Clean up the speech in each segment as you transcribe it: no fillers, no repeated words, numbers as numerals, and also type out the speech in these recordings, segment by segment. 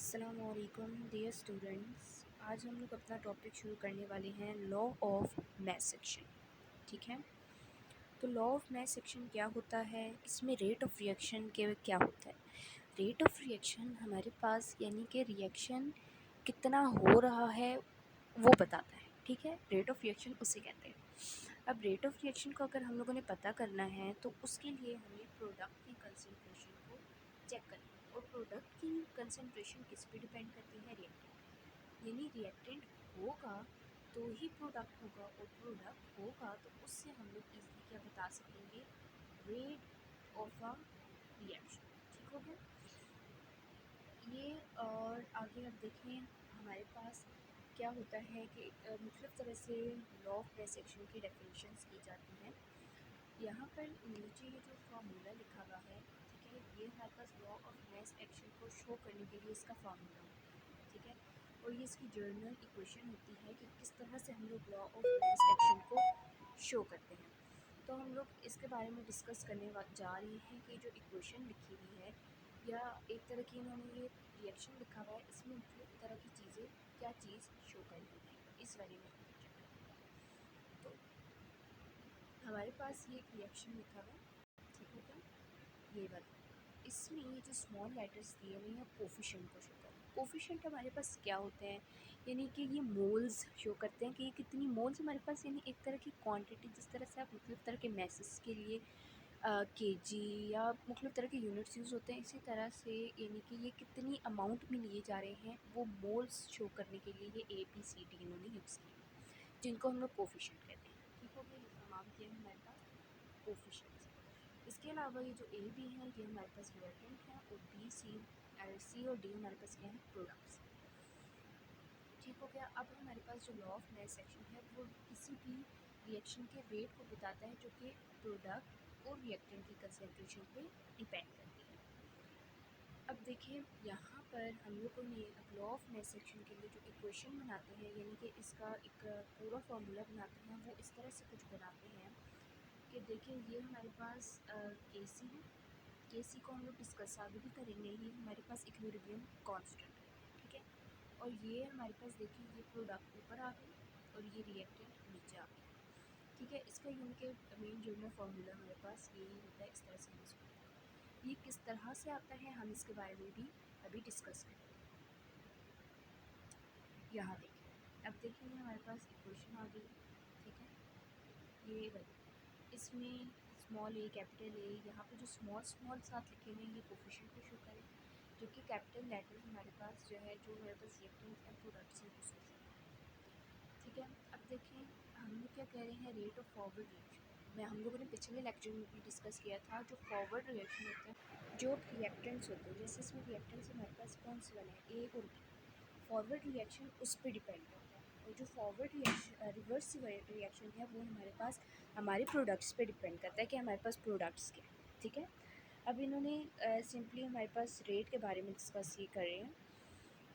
अस्सलामुअलैकुम dear students. आज हम लोग अपना टॉपिक शुरू करने वाले हैं लॉ ऑफ मैस सेक्शन। ठीक है, तो लॉ ऑफ मैस सेक्शन क्या होता है, इसमें रेट ऑफ रिएक्शन के क्या होता है। रेट ऑफ रिएक्शन हमारे पास यानी कि रिएक्शन कितना हो रहा है वो बताता है। ठीक है, रेट ऑफ रिएक्शन उसे कहते हैं। अब रेट ऑफ रिएक्शन को अगर हम लोगों ने पता करना है तो उसके लिए हमें प्रोडक्ट की कंसंट्रेशन को चेक करना है। और प्रोडक्ट की कंसंट्रेशन किस पे डिपेंड करती है, रिएक्टेंट। यानी रिएक्टेंट होगा तो ही प्रोडक्ट होगा, और प्रोडक्ट होगा तो उससे हम लोग इजीली क्या बता सकेंगे, रेट ऑफ अ रिएक्शन। ठीक हो गया ये। और आगे आप देखें हमारे पास क्या होता है कि मुख्तलिफ़ तरह से लॉ ऑफ मैस सेक्शन की डेफिनेशंस की जाती हैं। यहाँ पर नीचे ये जो फार्मूला लिखा हुआ है, ठीक है, ये हमारे पास लॉ ऑफ मैस एक्शन को शो करने के लिए इसका फार्मूला होता है। ठीक है, और ये इसकी जर्नल इक्वेशन होती है कि किस तरह से हम लोग लॉ ऑफ मैस एक्शन को शो करते हैं। तो हम लोग इसके बारे में डिस्कस करने जा रहे हैं कि जो इक्वेशन लिखी हुई है, या एक तरह की इन्होंने ये रिएक्शन लिखा हुआ है, इसमें मुख्तलिफ़ तरह की चीज़ें क्या चीज़ शो करनी है, इस बारे में हम चेक करेंगे। तो हमारे पास ये एक रिएक्शन लिखा हुआ है, ठीक है क्या, ये वाला। इसमें ये जो स्मॉल लेटर्स दिए हुए हैं कोफिशिएंट को शो करते हैं। कोफिशिएंट हमारे पास क्या होते हैं, यानी कि ये मोल्स शो करते हैं कि ये कितनी मोल्स हमारे पास, यानी एक तरह की क्वांटिटी। जिस तरह से आप मुख्तलिफ़ तरह के मैसेज के लिए केजी या मुख्तलिफ़ तरह के यूनिट्स यूज़ होते हैं, इसी तरह से यानी कि ये कितनी अमाउंट में लिए जा रहे हैं वो मोल्स शो करने के लिए ये ABCD इन्होंने यूज़ किया, जिनको हम लोग कोफिशिएंट कहते हैं। ठीक हो गया, ये तमाम के हैं हमारे पास कोफिशिएंट्स। इसके अलावा ये जो A B हैं ये हमारे पास रिएक्टेंट हैं, और B C और D हमारे पास क्या है, प्रोडक्ट्स। ठीक हो गया। अब हमारे पास जो लॉ ऑफ मैस सेक्शन है वो किसी भी रिएक्शन के रेट को बताता है जो कि प्रोडक्ट और रिएक्टेंट की कंसंट्रेशन पे डिपेंड करती है। अब देखिए यहाँ पर हम लोगों ने लॉ ऑफ मैस सेक्शन के लिए जो इक्वेशन बनाते हैं, यानी कि इसका एक पूरा फार्मूला बनाते हैं, वो इस तरह से कुछ बनाते हैं कि देखिए ये हमारे पास केसी है। केसी को हम लोग डिस्कस आगे भी करेंगे। ये हमारे पास इक्विलिब्रियम कांस्टेंट है, ठीक है। और ये हमारे पास देखिए ये प्रोडक्ट ऊपर आ गई और ये रिएक्टेंट नीचे आ गई, ठीक है। इसका यूनिट के मेन जो फार्मूला हमारे पास यही होता है, इस तरह से हम इसको लिखते हैं। ये किस तरह से आता है हम इसके बारे में भी अभी डिस्कस करेंगे। यहाँ देखिए, अब देखिए हमारे पास इक्वेशन आ गई, ठीक है। ये वाली, इसमें स्मॉल ए कैपिटल ए, यहाँ पे जो स्मॉल स्मॉल साथ लिखे हुए हैं ये कोफिशिएंट को शो करें, जो कि कैपिटल लेटर हमारे पास जो है, जो हमारे पास रिएक्टेंट एंड प्रोडक्ट्स हैं उसको शो करें, ठीक है। अब देखें हम लोग क्या कह रहे हैं, रेट ऑफ फॉरवर्ड रिएक्शन में हम लोगों ने पिछले लेक्चर में भी डिस्कस किया था। जो फॉरवर्ड रिएक्शन होता है, जो रिएक्टेंट्स होते हैं, जैसे इसमें रिएक्टेंट्स हमारे पास कौन से वाले हैं, ए और बी। फॉरवर्ड रिएक्शन उस पर डिपेंड करता है, और जो फॉरवर्ड रिएक्शन रिवर्स रिएक्शन है वो हमारे पास हमारे प्रोडक्ट्स पे डिपेंड करता है कि हमारे पास प्रोडक्ट्स क्या हैं, ठीक है। अब इन्होंने सिंपली हमारे पास रेट के बारे में डिस्कस ये कर रहे हैं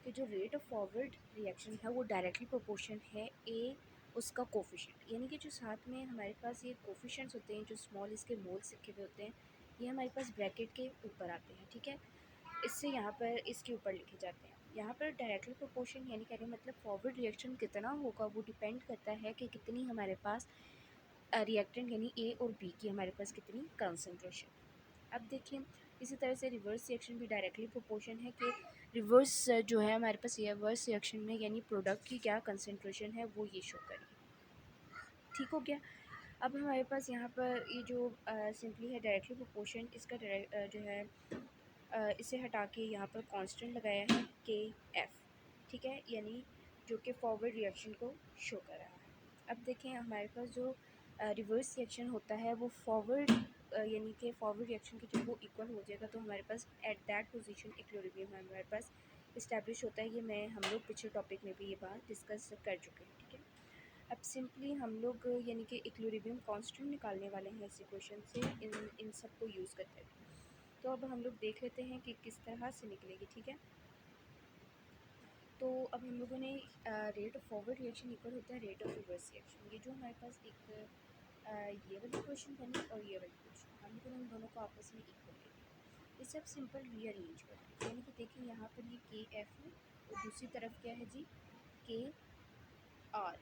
कि जो रेट ऑफ फॉरवर्ड रिएक्शन है वो डायरेक्टली प्रोपोर्शन है ए उसका कोफिशिएंट, यानी कि जो साथ में हमारे पास ये कोफिशिएंट्स होते हैं, जो स्मॉल इसके मोल्स लिखे हुए होते हैं, ये हमारे पास ब्रैकेट के ऊपर आते हैं, ठीक है। इससे यहाँ पर इसके ऊपर लिखे जाते हैं। यहाँ पर डायरेक्टली प्रोपोर्शन यानी कहने मतलब फॉरवर्ड रिएक्शन कितना होगा वो डिपेंड करता है कि कितनी हमारे पास रिएक्टेंट यानी ए और बी की हमारे पास कितनी कंसंट्रेशन। अब देखिए इसी तरह से रिवर्स रिएक्शन भी डायरेक्टली प्रोपोर्शन है कि रिवर्स जो है हमारे पास रिवर्स रिएक्शन में यानी प्रोडक्ट की क्या कंसंट्रेशन है वो ये शो करेगी। ठीक हो गया। अब हमारे पास यहाँ पर ये जो सिंपली है डायरेक्टली प्रोपोर्शन, इसका जो है इसे हटा के यहाँ पर कांस्टेंट लगाया है KF, ठीक है, यानी जो कि फॉरवर्ड रिएक्शन को शो कर रहा है। अब देखें हमारे पास जो रिवर्स रिएक्शन होता है वो फॉरवर्ड यानी कि फॉरवर्ड रिएक्शन की जब वो इक्वल हो जाएगा तो हमारे पास एट दैट पोजीशन इक्विलिब्रियम हमारे पास इस्टेब्लिश होता है। ये मैं हम लोग पिछले टॉपिक में भी ये बात डिस्कस कर चुके हैं, ठीक है। अब सिंपली हम लोग यानी कि इक्विलिब्रियम कांस्टेंट निकालने वाले हैं इस इक्वेशन से, इन सब को यूज़ करते हैं। तो अब हम लोग देख लेते हैं कि किस तरह से निकलेगी, ठीक है। तो अब हम लोगों ने rate of forward reaction equal होता है रेट ऑफ रिवर्स रिएक्शन। ये जो हमारे पास एक ये वाली क्वेश्चन बनी और ये वाली क्वेश्चन, हम लोगों ने इन दोनों को आपस में इक्वल ले लिया। इसे अब सिंपल रीअरेंज करें, यानी कि देखिए यहाँ पर ये के एफ है और दूसरी तरफ क्या है जी, के आर।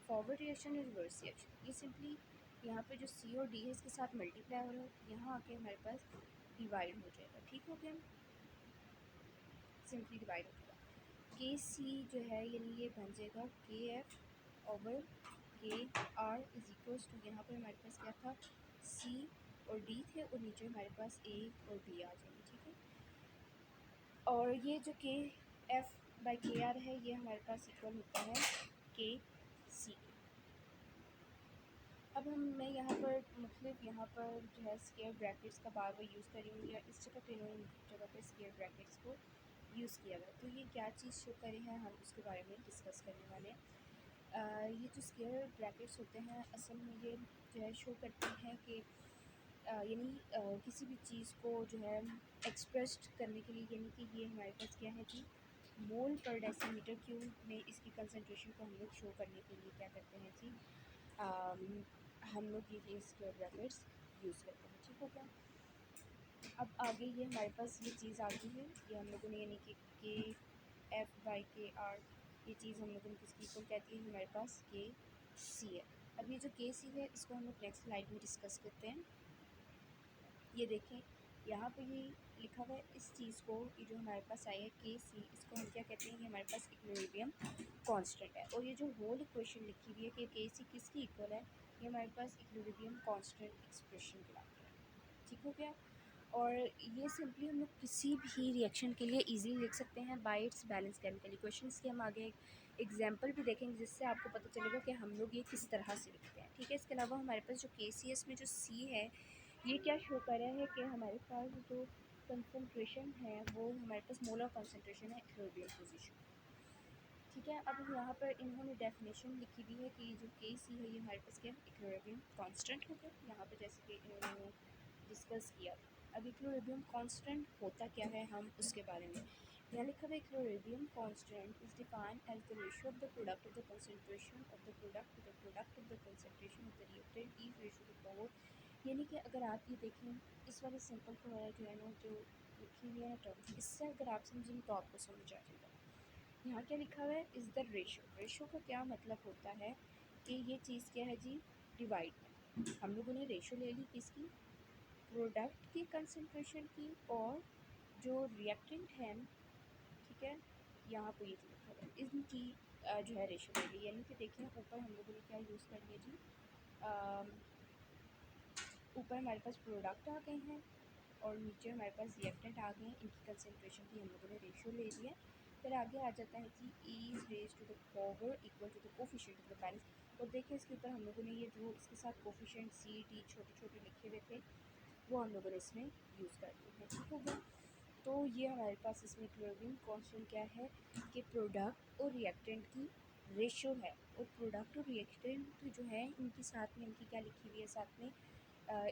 फॉरवर्ड रिएक्शन और रिवर्स रिएक्शन, ये सिंपली यहाँ पे जो सी और डी है इसके साथ मल्टीप्लाई हो रहा है, यहाँ आके हमारे पास डिवाइड हो जाएगा। ठीक हो गया, सिंपली डिवाइड हो जाएगा। के सी जो है यानी ये बन जाएगा के एफ ओवर के आर इज इक्वल्स टू, यहाँ पर हमारे पास क्या था, सी और डी थे और नीचे हमारे पास ए और बी आ जाएंगे। ठीक है, और ये जो के एफ बाई के आर है ये हमारे पास इक्वल होता है के सी। अब मैं यहाँ पर मुख्तलिफ यहाँ पर जो है स्क्वायर ब्रैकेट्स का बार बार यूज़ कर रही हूँ, या इस जगह पे इन्होंने जगह पे स्क्वायर ब्रैकेट्स को यूज़ किया गया। तो ये क्या चीज़ शो करी है, हम उसके बारे में डिस्कस करने वाले हैं। ये जो स्क्वायर ब्रैकेट्स होते हैं असल में ये जो है शो करते हैं कि यानी किसी भी चीज़ को जो है एक्सप्रेस्ड करने के लिए, यानी कि ये हमारे पास क्या है कि मोल पर डेसीमीटर क्यूब में इसकी कंसंट्रेशन को हम लोग शो करने के लिए क्या करते हैं जी, हम लोग ये स्क्वायर ब्रैकेट्स यूज़ करते हैं। ठीक हो गया, अब आगे ये हमारे पास ये चीज़ आ गई है, ये हम लोगों ने यानी कि के एफ बाई के आर, ये चीज़ हम लोगों ने किसकी इक्वल कहती है, हमारे पास के सी है। अब ये जो के सी है इसको हम लोग नेक्स्ट स्लाइड में डिस्कस करते हैं। ये देखें यहाँ पे ये लिखा हुआ है इस चीज़ को, ये जो हमारे पास आई है के सी, इसको हम क्या कहते हैं, ये हमारे पास इक्विलिब्रियम कांस्टेंट है। और ये जो होल इक्वेशन लिखी हुई है कि के सी किसकी इक्वल है, ये हमारे पास इक्विलिब्रियम कांस्टेंट एक्सप्रेशन कहलाती है। ठीक हो गया, और ये सिंपली हम लोग किसी भी रिएक्शन के लिए इजीली लिख सकते हैं bye it's balance chemical equations के। हम आगे एग्जांपल भी देखेंगे जिससे आपको पता चलेगा कि हम लोग ये किस तरह से लिखते हैं। ठीक है, इसके अलावा हमारे पास जो के सी एस में जो सी है ये क्या शो कर रहा है कि हमारे पास जो कंसंट्रेशन है वो हमारे पास मोलर कंसंट्रेशन है इक्विलिब्रियम पोजीशन। ठीक है, अब यहाँ पर इन्होंने डेफिनेशन लिखी हुई है कि जो के सी है ये हमारे पास क्या है, इक्विलिब्रियम कांस्टेंट हो गया। यहाँ पर जैसे कि इन्होंने डिस्कस किया। अब इक्विलिब्रियम कांस्टेंट होता क्या है, हम उसके बारे में यहाँ लिखा हुआ है। Equilibrium constant is defined as the ratio of the product of the concentration of the product to the product of the concentration of the reactant is ratio to power. यानी कि अगर आप ये देखें इस वाले सिंपल को है जो है ना, जो लिखी हुई है ना टर्म, इससे अगर आप समझें तो आपको समझ आ जाएगा। यहाँ क्या लिखा हुआ है, इज़ द रेशो। रेशो का क्या मतलब होता है कि ये चीज़ क्या है जी, डिवाइड। हम लोगों ने रेशो ले ली किसकी, प्रोडक्ट की कंसंट्रेशन की और जो रिएक्टेंट है, ठीक है, यहाँ पे ये लिखा हुआ है इनकी जो है रेशो ले ली। यानी कि देखिए ऊपर हम लोगों ने क्या यूज़ कर लिया जी, ऊपर हमारे पास प्रोडक्ट आ गए हैं और नीचे हमारे पास रिएक्टेंट आ गए हैं, इनकी कंसंट्रेशन की हम लोगों ने रेशियो ले ली है। फिर आगे आ जाता है कि e is raise to the power equal to the coefficient of the balance. और देखिए इसके ऊपर हम लोगों ने ये जो इसके साथ कोफिशिएंट सी डी छोटे छोटे लिखे हुए थे वो हम लोगों ने इसमें यूज़ कर दिए हैं। ठीक हो गया, तो ये हमारे पास इसमें इक्विलिब्रियम कांस्टेंट क्या है कि प्रोडक्ट और रिएक्टेंट की रेशियो है। और प्रोडक्ट और रिएक्टेंट जो है इनके साथ में इनकी क्या लिखी हुई है, साथ में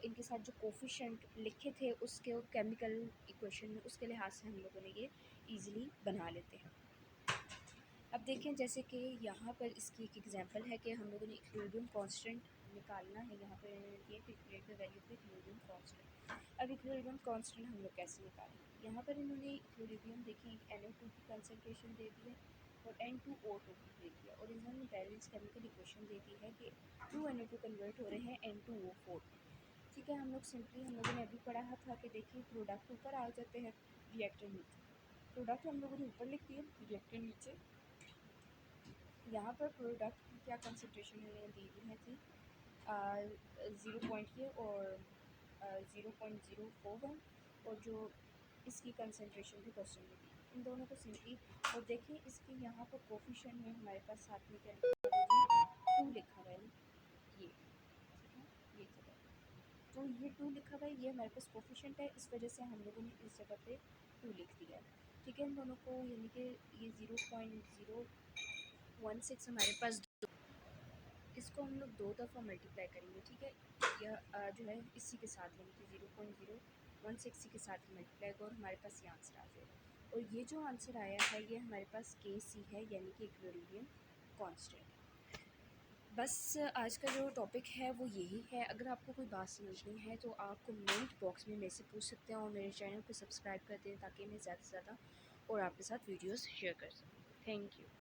इनके साथ जो कोफिशेंट लिखे थे उसके केमिकल इक्वेशन में, उसके लिहाज से हम लोगों ने ये इजीली बना लेते हैं। अब देखें जैसे कि यहाँ पर इसकी एक एग्जांपल है कि हम लोगों ने इक्विलिब्रियम कांस्टेंट निकालना है। यहाँ पर इन्होंने दिया calculate the value of equilibrium constant. अब इक्विलिब्रियम कांस्टेंट हम लोग कैसे निकालेंगे, यहाँ पर इन्होंने इक्विलिब्रियम देखिए NO2 की कंसनट्रेशन दे दी है और N2O2 की दे दी है, और इन्होंने बैलेंस केमिकल इक्वेशन दे दी है कि 2NO2 कन्वर्ट हो रहे हैं N2O4। ठीक है, हम लोगों ने अभी पढ़ा था कि देखिए प्रोडक्ट ऊपर आ जाते हैं, रिएक्टेंट नीचे। प्रोडक्ट हम लोगों ने ऊपर लिख दिया, रिएक्टेंट नीचे। यहाँ पर प्रोडक्ट की क्या कंसनट्रेशन इन्होंने दी हुई है थी 0 ये और 0.041, और जो इसकी कंसनट्रेशन भी क्वेश्चन में दी, इन दोनों को सिंपली। और देखिए इसके यहाँ पर कोफिशिएंट में हमारे पास साथ में क्या लिखा हुआ है, 2 लिखा हुआ है ये, ठीक है, ये जगह तो ये 2 लिखा हुआ है, ये हमारे पास कोफिशिएंट है, इस वजह से हम लोगों ने इस जगह पे 2 लिख दिया है। ठीक है, इन दोनों को यानी कि ये 0.016 हमारे पास, इसको हम लोग 2 दफ़ा मल्टीप्लाई करेंगे। ठीक है, यह जो है इसी के साथ यानी कि 0.016 के साथ मल्टीप्लाई होगा और हमारे पास ये आंसर आ जाएगा। और ये जो आंसर आया है ये हमारे पास के सी है, यानी कि इक्विलिब्रियम कांस्टेंट। बस आज का जो टॉपिक है वो यही है। अगर आपको कोई बात समझनी है तो आप कमेंट बॉक्स में मेरे से पूछ सकते हैं और मेरे चैनल को सब्सक्राइब कर दें ताकि मैं ज़्यादा से ज़्यादा और आपके साथ वीडियोस शेयर कर सकूँ। Thank you.